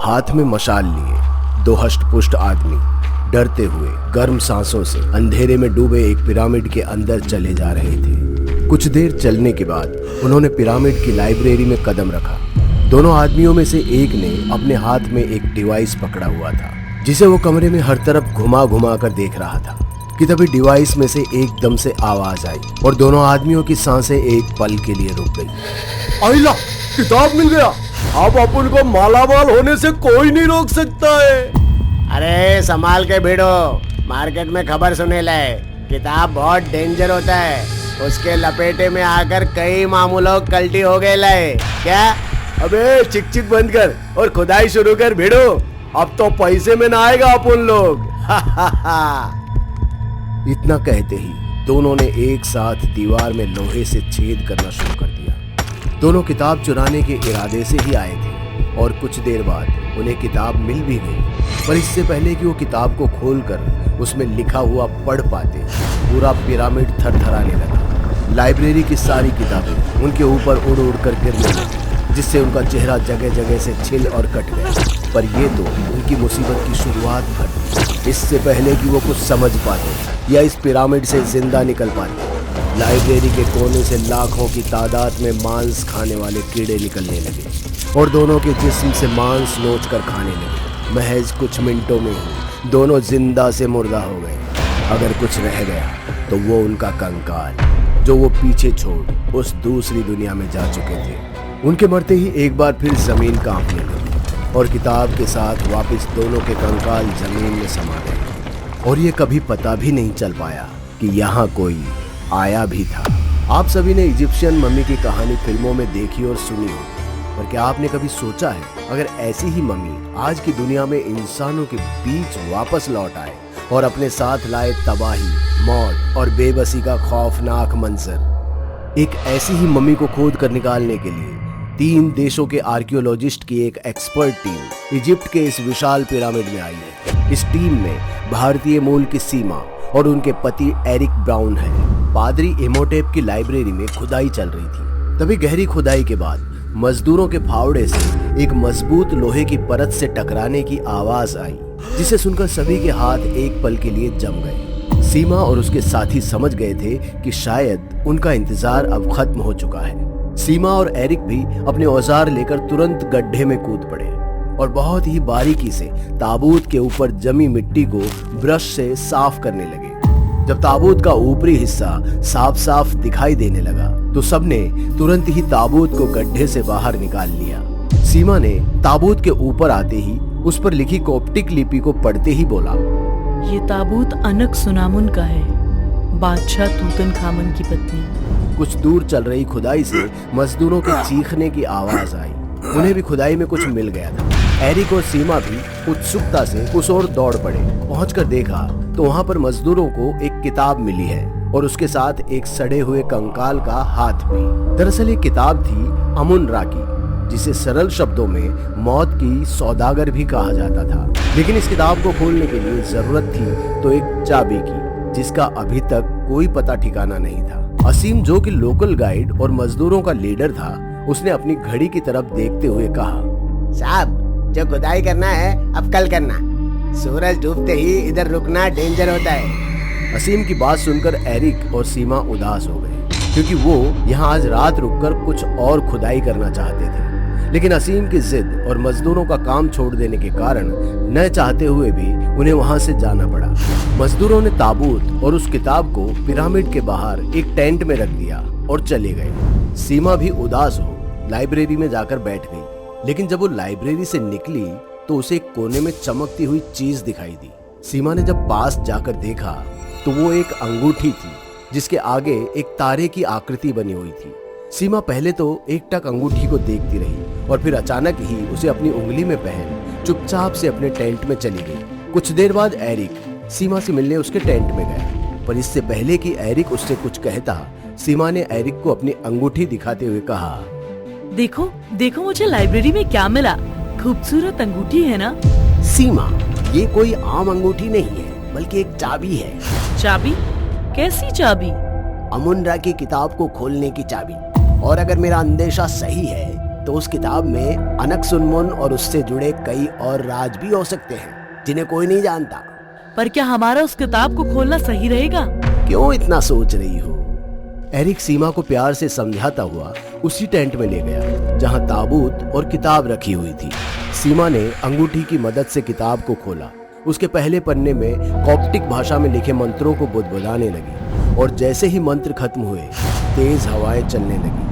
हाथ में मशाल लिए दो हष्ट-पुष्ट आदमी डरते हुए गर्म सांसों से अंधेरे में डूबे एक पिरामिड के अंदर चले जा रहे थे। कुछ देर चलने के बाद उन्होंने पिरामिड की लाइब्रेरी में कदम रखा। दोनों आदमियों में से एक ने अपने हाथ में एक डिवाइस पकड़ा हुआ था, जिसे वो कमरे में हर तरफ घुमा घुमा कर देख रहा था कि तभी डिवाइस में से एकदम से आवाज आई और दोनों आदमियों की सांसें एक पल के लिए रुक गई। आइला, किताब मिल गया। अब अपन को मालामाल होने से कोई नहीं रोक सकता है। अरे संभाल के भिड़ो, मार्केट में खबर सुने लाए, किताब बहुत डेंजर होता है, उसके लपेटे में आकर कई मामूलों कल्टी हो गए लाए। क्या? अबे चिक चिक बंद कर और खुदाई शुरू कर भिड़ो, अब तो पैसे में ना आएगा अपन लोग। इतना कहते ही दोनों ने एक साथ दीवार में लोहे से छेद करना शुरू कर दिया। दोनों किताब चुराने के इरादे से ही आए थे और कुछ देर बाद उन्हें किताब मिल भी गई, पर इससे पहले कि वो किताब को खोलकर उसमें लिखा हुआ पढ़ पाते पूरा पिरामिड थरथराने लगा। लाइब्रेरी की सारी किताबें उनके ऊपर उड़ उड़ कर गिरने लगी, जिससे उनका चेहरा जगह जगह से छिल और कट गया। पर ये तो उनकी मुसीबत की शुरुआत थी। इससे पहले कि वो कुछ समझ पाते या इस पिरामिड से जिंदा निकल पाते, लाइब्रेरी के कोने से लाखों की तादाद में मांस खाने वाले कीड़े निकलने लगे और दोनों के जिस्म से मांस नोच कर खाने लगे। महज कुछ मिनटों में ही दोनों जिंदा से मुर्दा हो गए। अगर कुछ रह गया तो वो उनका कंकाल, जो वो पीछे छोड़ उस दूसरी दुनिया में जा चुके थे। उनके मरते ही एक बार फिर जमीन कांपने लगी और किताब के साथ वापस दोनों के कंकाल जमीन में समा गए और ये कभी पता भी नहीं चल पाया कि यहाँ कोई आया भी था। आप सभी ने इजिप्शियन मम्मी की कहानी फिल्मों में देखी और सुनी हो, पर क्या आपने कभी सोचा है अगर ऐसी ही मम्मी आज की दुनिया में इंसानों के बीच वापस लौट आए और अपने साथ लाए तबाही, मौत और बेबसी का खौफनाक मंजर। एक ऐसी ही मम्मी को खोद कर निकालने के लिए 3 देशों के आर्कियोलॉजिस्ट की एक एक्सपर्ट टीम इजिप्ट के इस विशाल पिरामिड में आई है। इस टीम में भारतीय मूल की सीमा और उनके पति एरिक ब्राउन है। पादरी इमोटेप की लाइब्रेरी में खुदाई चल रही थी। तभी गहरी खुदाई के बाद मजदूरों के फावड़े से एक मजबूत लोहे की परत से टकराने की आवाज आई, जिसे सुनकर सभी के हाथ एक पल के लिए जम गए। सीमा और उसके साथी समझ गए थे कि शायद उनका इंतजार अब खत्म हो चुका है। सीमा और एरिक भी अपने औजार लेकर तुरंत गड्ढे में कूद पड़े और बहुत ही बारीकी से ताबूत के ऊपर जमी मिट्टी को ब्रश से साफ करने लगे। जब ताबूत का ऊपरी हिस्सा साफ साफ दिखाई देने लगा तो सबने तुरंत ही ताबूत को गड्ढे से बाहर निकाल लिया। सीमा ने ताबूत के ऊपर आते ही उस पर लिखी कोप्टिक लिपि को पढ़ते ही बोला, ये ताबूत अनक सुनामुन का है, बादशाह तूतनखामन की पत्नी। कुछ दूर चल रही खुदाई से मजदूरों के चीखने की आवाज आई। उन्हें भी खुदाई में कुछ मिल गया था। एरिक और सीमा भी उत्सुकता से उस ओर दौड़ पड़े। पहुंचकर देखा तो वहां पर मजदूरों को एक किताब मिली है और उसके साथ एक सड़े हुए कंकाल का हाथ भी। दरअसल ये किताब थी अमुन रा की, जिसे सरल शब्दों में मौत की सौदागर भी कहा जाता था। लेकिन इस किताब को खोलने के लिए जरूरत थी तो एक चाबी की, जिसका अभी तक कोई पता ठिकाना नहीं था। असीम, जो कि लोकल गाइड और मजदूरों का लीडर था, उसने अपनी घड़ी की तरफ देखते हुए कहा, साहब, जो खुदाई करना है अब कल करना, सूरज डूबते ही इधर रुकना डेंजर होता है। असीम की बात सुनकर एरिक और सीमा उदास हो गए, क्योंकि वो यहाँ आज रात रुककर कुछ और खुदाई करना चाहते थे। लेकिन असीम की जिद और मजदूरों का काम छोड़ देने के कारण न चाहते हुए भी उन्हें वहां से जाना पड़ा। मजदूरों ने ताबूत और उस किताब को पिरामिड के बाहर एक टेंट में रख दिया और चले गए। सीमा भी उदास हो लाइब्रेरी में जाकर बैठ गई। लेकिन जब वो लाइब्रेरी से निकली तो उसे एक कोने में चमकती हुई चीज दिखाई दी। सीमा ने जब पास जाकर देखा तो वो एक अंगूठी थी, जिसके आगे एक तारे की आकृति बनी हुई थी। सीमा पहले तो एकटक अंगूठी को देखती रही और फिर अचानक ही उसे अपनी उंगली में पहन चुपचाप से अपने टेंट में चली गई। कुछ देर बाद एरिक सीमा से मिलने उसके टेंट में गया, पर इससे पहले कि एरिक उससे कुछ कहता, सीमा ने एरिक को अपनी अंगूठी दिखाते हुए कहा, देखो देखो मुझे लाइब्रेरी में क्या मिला, खूबसूरत अंगूठी है ना। सीमा, ये कोई आम अंगूठी नहीं है, बल्कि एक चाबी है। चाबी? कैसी चाबी? अमुन रा की किताब को खोलने की चाबी। और अगर मेरा अंदेशा सही है तो उस किताब में अनकसुनमुन और उससे जुड़े कई और राज भी हो सकते हैं जिन्हें कोई नहीं जानता। पर क्या हमारा उस किताब को खोलना सही रहेगा? क्यों इतना सोच रही हो? एरिक सीमा को प्यार से समझाता हुआ उसी टेंट में ले गया जहां ताबूत और किताब रखी हुई थी। सीमा ने अंगूठी की मदद से किताब को खोला। उसके पहले पन्ने में कॉप्टिक भाषा में लिखे मंत्रों को बुदबुदाने लगी और जैसे ही मंत्र खत्म हुए तेज हवाएं चलने लगी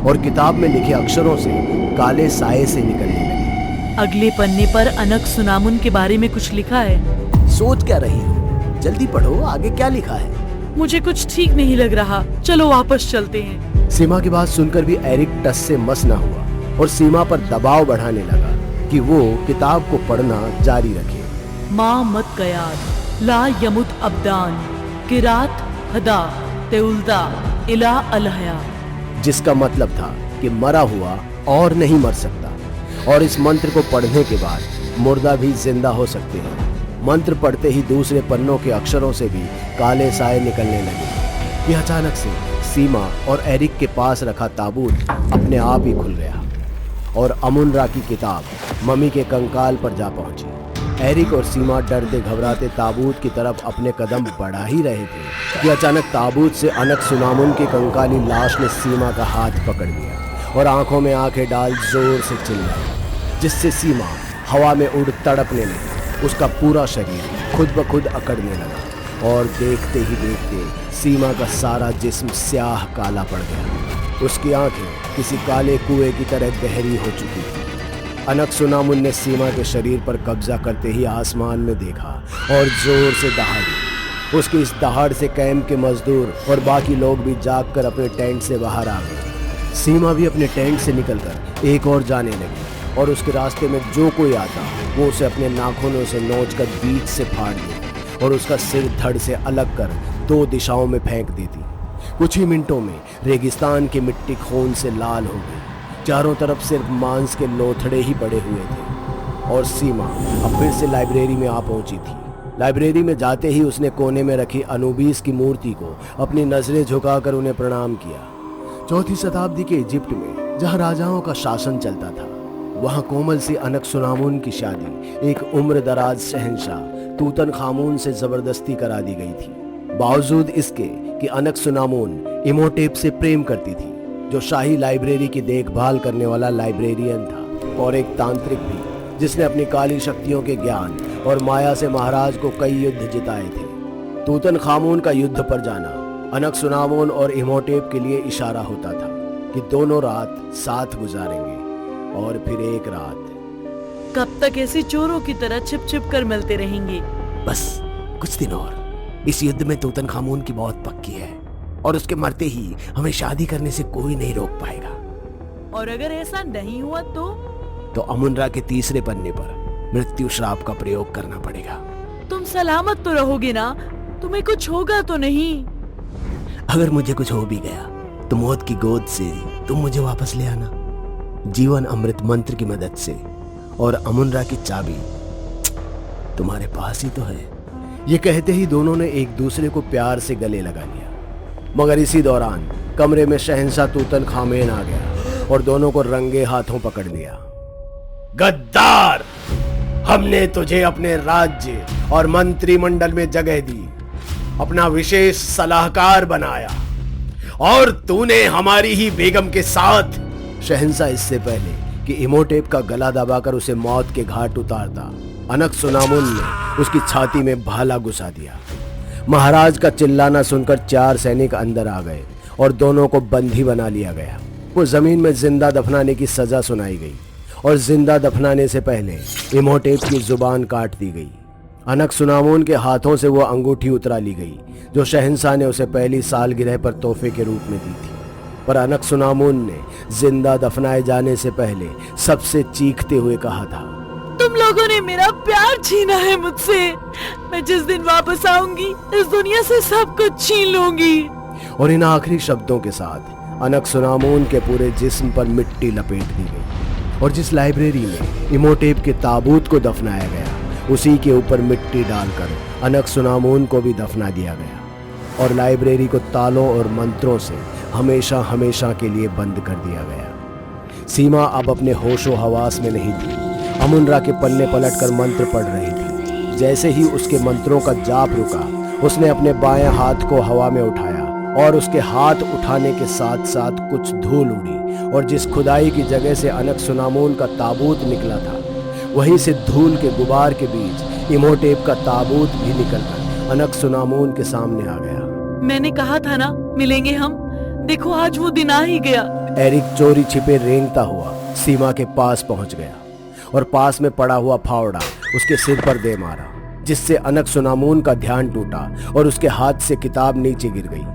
और किताब में लिखे अक्षरों से काले साए से निकलने लगे। अगले पन्ने पर अनकसुनामुन के बारे में कुछ लिखा है। सोच क्या रही हो? जल्दी पढ़ो, आगे क्या लिखा है। मुझे कुछ ठीक नहीं लग रहा, चलो वापस चलते हैं। सीमा की बात सुनकर भी एरिक टस से मस न हुआ और सीमा पर दबाव बढ़ाने लगा कि वो किताब को पढ़ना जारी रखे। माँ मत कयाद ला यमुत अब्दान किरात हदा तेउल्दा इला अलहया, जिसका मतलब था कि मरा हुआ और नहीं मर सकता और इस मंत्र को पढ़ने के बाद मुर्दा भी जिंदा हो सकते हैं। मंत्र पढ़ते ही दूसरे पन्नों के अक्षरों से भी काले साए निकलने लगे। यह अचानक से सीमा और एरिक के पास रखा ताबूत अपने आप ही खुल गया और अमुनरा की किताब मम्मी के कंकाल पर जा पहुंची। एरिक और सीमा डरते घबराते ताबूत की तरफ अपने कदम बढ़ा ही रहे थे कि अचानक ताबूत से अनकसुनामुन की कंकाली लाश ने सीमा का हाथ पकड़ लिया और आंखों में आंखें डाल जोर से चिल्लाई, जिससे सीमा हवा में उड़ तड़पने लगी। उसका पूरा शरीर खुद ब खुद अकड़ने लगा और देखते ही देखते सीमा का सारा जिस्म स्याह काला पड़ गया। उसकी आंखें किसी काले कुएं की तरह गहरी हो चुकी थी। अनकसुनामुन ने सीमा के शरीर पर कब्जा करते ही आसमान में देखा और जोर से दहाड़ी। उसकी इस दहाड़ से कैंप के मजदूर और बाकी लोग भी जागकर अपने टेंट से बाहर आ गए। सीमा भी अपने टेंट से निकलकर एक और जाने लगी और उसके रास्ते में जो कोई आता वो उसे अपने नाखूनों से नोचकर बीच से फाड़ देती और उसका सिर धड़ से अलग कर 2 दिशाओं में फेंक देती। कुछ ही मिनटों में रेगिस्तान की मिट्टी खून से लाल हो गई। चारों तरफ सिर्फ मांस के लोथड़े ही पड़े हुए थे और सीमा अब फिर से लाइब्रेरी में आ पहुंची थी। लाइब्रेरी में जाते ही उसने कोने में रखी अनुबीस की मूर्ति को अपनी नजरें झुकाकर उन्हें प्रणाम किया। 4वीं शताब्दी के इजिप्ट में जहां राजाओं का शासन चलता था, वहां कोमल सी अनकसुनामुन की शादी एक उम्र दराज शहंशाह तूतन खामून से जबरदस्ती करा दी गई थी। बावजूद इसके कि अनकसुनामुन इमोटेप से प्रेम करती थी, जो शाही लाइब्रेरी की देखभाल करने वाला लाइब्रेरियन था और एक तांत्रिक भी, जिसने अपनी काली शक्तियों के ज्ञान और माया से महाराज को कई युद्ध जिताए थे। तूतन खामून का युद्ध पर जाना अनकसुनामुन और इमोटेप के लिए इशारा होता था कि दोनों रात साथ गुजारेंगे और फिर एक रात। कब तक ऐसे चोरों की तरह छिप छिप कर मिलते रहेंगे? बस कुछ दिन और। इस युद्ध में तूतन खामून की मौत पक्की है और उसके मरते ही हमें शादी करने से कोई नहीं रोक पाएगा। और अगर ऐसा नहीं हुआ तो अमुनरा के 3रे पन्ने पर मृत्यु श्राप का प्रयोग करना पड़ेगा। तुम सलामत तो रहोगे ना? तुम्हें कुछ होगा तो नहीं? अगर मुझे कुछ हो भी गया तो मौत की गोद से तुम मुझे वापस ले आना, जीवन अमृत मंत्र की मदद से, और अमुनरा की चाबी तुम्हारे पास ही तो है। ये कहते ही दोनों ने एक दूसरे को प्यार से गले लगा लिया। मगर इसी दौरान कमरे में शहंशाह तूतन खामेन आ गया और दोनों को रंगे हाथों पकड़ लिया। गद्दार, हमने तुझे अपने राज्य और मंत्रिमंडल में जगह दी, अपना विशेष सलाहकार बनाया और तूने हमारी ही बेगम के साथ। शहंशाह इससे पहले कि इमोटेप का गला दबाकर उसे मौत के घाट उतारता, अनकसुनामुन ने उसकी छाती में भाला घुसा दिया। महाराज का चिल्लाना सुनकर 4 सैनिक अंदर आ गए और दोनों को बंदी बना लिया गया। वो जमीन में जिंदा दफनाने की सजा सुनाई गई और जिंदा दफनाने से पहले इमोटेप की जुबान काट दी गई। अनकसुनामुन के हाथों से वो अंगूठी उतरा ली गई जो शहंशाह ने उसे पहली सालगिरह पर तोहफे के रूप में दी थी। पर अनकसुनामुन ने जिंदा दफनाए जाने से पहले सबसे चीखते हुए कहा था, तुम लोगों ने मेरा प्यार छीना है मुझसे। मैं जिस दिन वापस आऊंगी इस दुनिया से सब कुछ छीन लूंगी। और इन आखिरी शब्दों के साथ अनकसुनामुन के पूरे जिस्म पर मिट्टी लपेट दी गई और जिस लाइब्रेरी में इमोटेप के ताबूत को दफनाया गया उसी के ऊपर मिट्टी डालकर अनकसुनामुन को भी दफना दिया गया और लाइब्रेरी को तालों और मंत्रों से हमेशा हमेशा के लिए बंद कर दिया गया। सीमा अब अपने होशो हवास में नहीं थी। अमुनरा के पन्ने पलटकर मंत्र पढ़ रही थी। जैसे ही उसके मंत्रों का जाप रुका, उसने अपने बाएं हाथ को हवा में उठाया और उसके हाथ उठाने के साथ साथ कुछ धूल उड़ी और जिस खुदाई की जगह से अनक-सुनामून का ताबूत निकला था, वहीं से धूल के गुबार के बीच इमोटेप का ताबूत भी निकलकर अनक-सुनामून के सामने आ गया। मैंने कहा था ना मिलेंगे हम, देखो आज वो दिन आ ही गया। एरिक चोरी छिपे रेंगता हुआ सीमा के पास पहुंच गया और पास में पड़ा हुआ फावड़ा उसके सिर पर दे मारा, जिससे अनक-सुनामून का ध्यान टूटा और उसके हाथ से किताब नीचे गिर गई।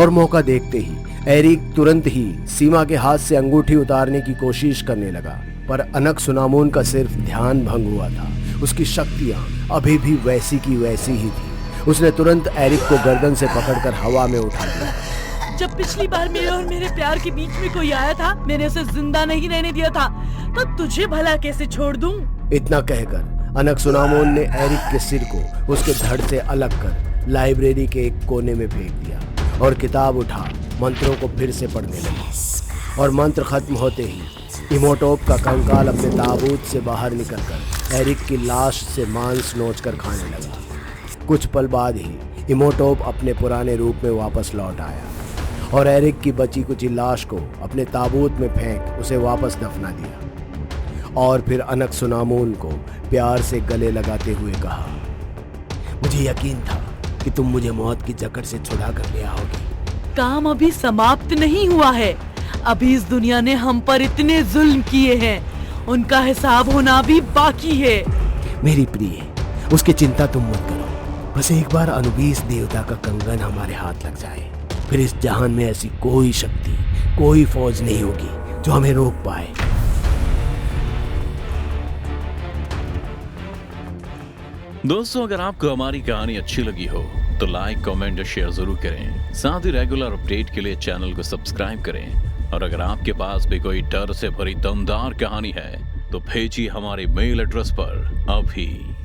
और मौका देखते ही एरिक तुरंत ही सीमा के हाथ से अंगूठी उतारने की कोशिश करने लगा, पर अनक-सुनामून का सिर्फ ध्यान भंग हुआ था। उसकी शक्तियां अभी भी वैसी की वैसी ही थी। उसने तुरंत एरिक को गर्दन से पकड़कर हवा में उठा दिया। जब पिछली बार मेरे और मेरे प्यार के बीच में कोई आया था, मैंने उसे जिंदा नहीं रहने दिया था, तो तुझे भला कैसे छोड़ दूं? इतना कहकर अनक-सुनामून ने एरिक के सिर को उसके धड़ से अलग कर लाइब्रेरी के एक कोने में फेंक दिया और किताब उठा मंत्रों को फिर से पढ़ने लगी। और मंत्र खत्म होते ही इमोटोप का कंकाल अपने ताबूत से बाहर निकलकर एरिक की लाश से मांस नोचकर खाने लगा। कुछ पल बाद ही इमोटोप अपने पुराने रूप में वापस लौट आया और एरिक की बची कुची लाश को अपने ताबूत में फेंक उसे वापस दफना दिया। और फिर अनक-सुनामून को प्यार से गले लगाते हुए कहा, मुझे यकीन था कि तुम मुझे मौत की जकड़ से छुड़ा कर ले आओगे। काम अभी समाप्त नहीं हुआ है। अभी इस दुनिया ने हम पर इतने जुल्म किए हैं, उनका हिसाब होना भी बाकी है। मेरी प्रिय, उसकी चिंता तुम मत करो। बस एक बार अनुबीस देवता का कंगन हमारे हाथ लग जाए, फिर इस जहान में ऐसी कोई शक्ति, कोई फौज नहीं होगी जो हमें रोक पाए। दोस्तों, अगर आपको हमारी कहानी अच्छी लगी हो तो लाइक, कमेंट और शेयर जरूर करें। साथ ही रेगुलर अपडेट के लिए चैनल को सब्सक्राइब करें। और अगर आपके पास भी कोई डर से भरी दमदार कहानी है तो भेजिए हमारे मेल एड्रेस पर अभी।